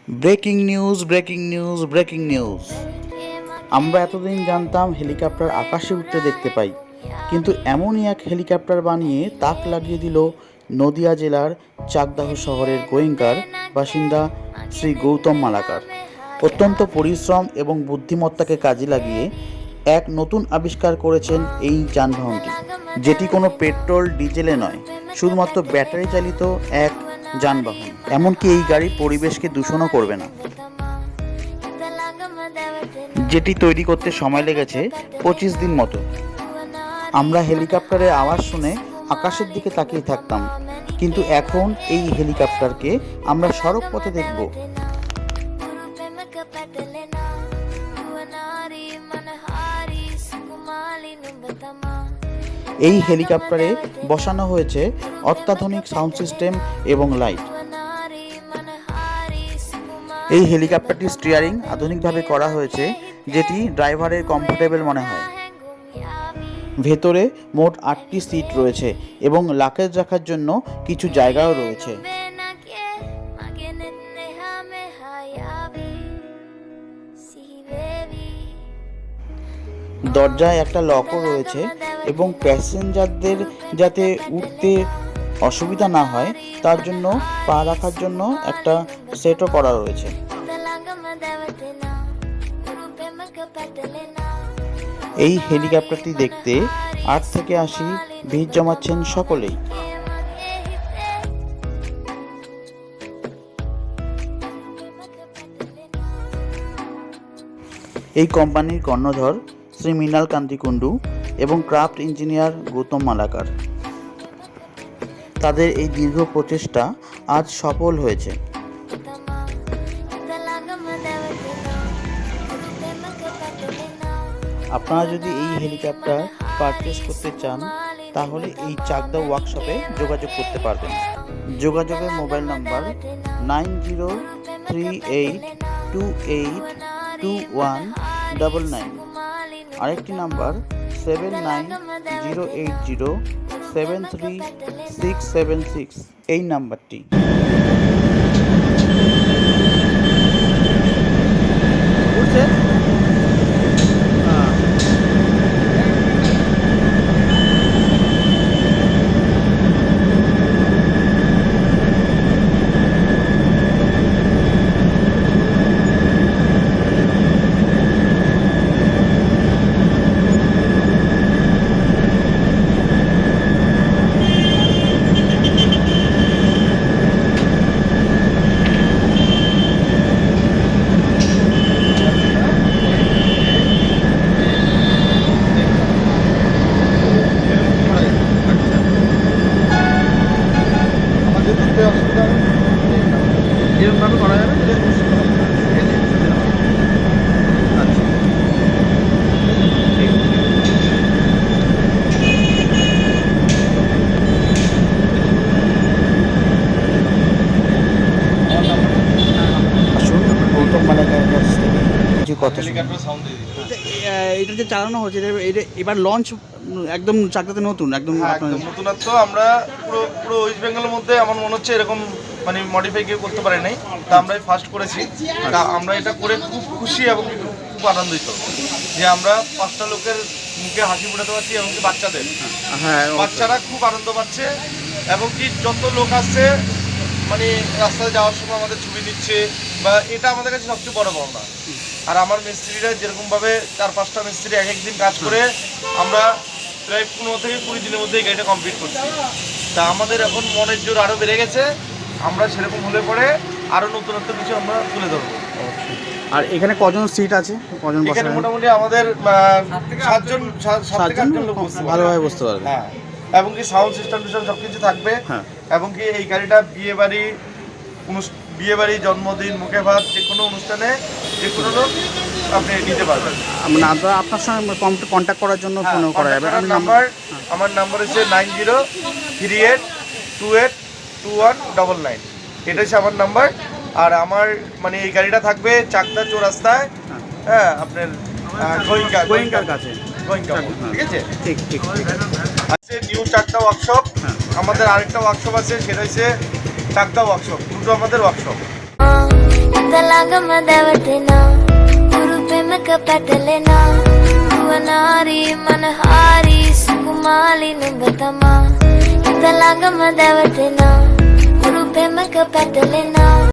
Breaking news breaking news breaking news. আমরা এতদিন জানতাম হেলিকপ্টার আকাশে উঠতে দেখতে পাই, কিন্তু এমনই এক হেলিকপ্টার বানিয়ে তাক লাগিয়ে দিল নদিয়া জেলার চাকদাহ শহরের গোয়েঙ্কার বাসিন্দা শ্রী গৌতম মালাকার। অত্যন্ত পরিশ্রম এবং বুদ্ধিমত্তাকে কাজে লাগিয়ে এক নতুন আবিষ্কার করেছেন এই যানবাহনটি, যেটি কোনো পেট্রোল ডিজেলে নয়, শুধুমাত্র ব্যাটারি চালিত এক যানবাহন। এমনকি এই গাড়ি পরিবেশকে দূষণও করবে না। যেটি তৈরি করতে সময় লেগেছে 25 দিন মতো। আমরা হেলিকপ্টারের আওয়াজ শুনে আকাশের দিকে তাকিয়ে থাকতাম, কিন্তু এখন এই হেলিকপ্টারকে আমরা সড়ক পথে দেখব। এই হেলিকপ্টারে বসানো হয়েছে অত্যাধুনিক সাউন্ড সিস্টেম এবং লাইট। এই হেলিকপ্টারটির স্টিয়ারিং আধুনিকভাবে করা হয়েছে, যেটি ড্রাইভারের কমফোর্টেবল মনে হয়। ভেতরে মোট 8টি সিট রয়েছে এবং লাগেজ রাখার জন্য কিছু জায়গাও রয়েছে। দরজায় একটা লকও রয়েছে এবং প্যাসেঞ্জারদের যাতে উঠতে অসুবিধা না হয় তার জন্য পা রাখার জন্য একটা সেটও করা রয়েছে। এই হেলিকপ্টারটি দেখতে 8 থেকে 80 ভিড় জমাচ্ছেন সকলেই। এই কোম্পানির কর্ণধর শ্রী মৃণাল কান্তি কুন্ডু এবং ক্রাফট ইঞ্জিনিয়ার গৌতম মালাকার। তাদের এই দীর্ঘ প্রচেষ্টা আজ সফল হয়েছে। আপনারা যদি এই হেলিকপ্টার পারচেস করতে চান তাহলে এই চাকদা ওয়ার্কশপে যোগাযোগ করতে পারবেন। যোগাযোগের মোবাইল নাম্বার 9038282199। আরেকটি নাম্বার 7908073676। এই নাম্বারটি। এরকমভাবে করা যাবে। গৌতম মালাকারের কাছ থেকে কিছু কথা। এটা যে চালানো হচ্ছে এটা এবার লঞ্চ একদম চাকদাতে নতুন, একদম নতুনত্ব। আমরা পুরো ওয়েস্ট বেঙ্গলের মধ্যে আমার মনে হচ্ছে এরকম মানে মডিফাই কেউ করতে পারে নাই, তা আমরাই ফার্স্ট করেছি। তা আমরা এটা করে খুব খুশি এবং খুব আনন্দিত যে আমরা 5টা লোকের মুখে হাসি ফোটাতে পারছি, এমনকি বাচ্চাদের। বাচ্চারা খুব আনন্দ পাচ্ছে এবং কি যত লোক আসছে মানে রাস্তায় যাওয়ার সময় আমাদের ছবি নিচ্ছে, বা এটা আমাদের কাছে সবচেয়ে বড় পাওনা। আর আমার মিস্ত্রিরা যেরকমভাবে 4-5টা মিস্ত্রি এক একদিন কাজ করে আমরা প্রায় 15 থেকে 20 দিনের মধ্যে এই গাড়িটা কমপ্লিট করছি। তা আমাদের এখন মনের জোর আরও বেড়ে গেছে। আমরা সেরকম হলে পরে আরও নতুনত্ব কিছু আমরা তুলে ধরবো। আর এখানে কজন সিট আছে? এখানে মোটামুটি আমাদের 7 থেকে 8জন লোক ভালোভাবে বসতে পারবে। হ্যাঁ, এবং কি সাউন্ড সিস্টেম সব কিছু থাকবে। এবং কি এই গাড়িটা বিয়ে বাড়ি, জন্মদিন, মুখে ভাত, যে কোনো অনুষ্ঠানে যে কোনো লোক আপনি নিতে পারবেন। আপনার সঙ্গে কন্ট্যাক্ট করার জন্য ফোন করা যাবে। আমার নাম্বার হচ্ছে 9038282199। এটা হচ্ছে আমার নাম্বার। আর আমার মানে এই গাড়িটা থাকবে চাকদা চৌরাস্তায়, হ্যাঁ, আপনার গোয়েঙ্কার কাছে। ঠিক আছে, ঠিক আছে। New Chakdah workshop. আমাদের আরেকটা ওয়ার্কশপ আছে, সেটা হচ্ছে চাকদা ওয়ার্কশপ। দুটো আমাদের ওয়ার্কশপ। ළඟම දැවටෙනා උරු පෙමක පැටලෙනා නුවනාරි මනහාරි සුකුමාලි නුඹ තමා හිත ළඟම දැවටෙනා උරු පෙමක පැටලෙනා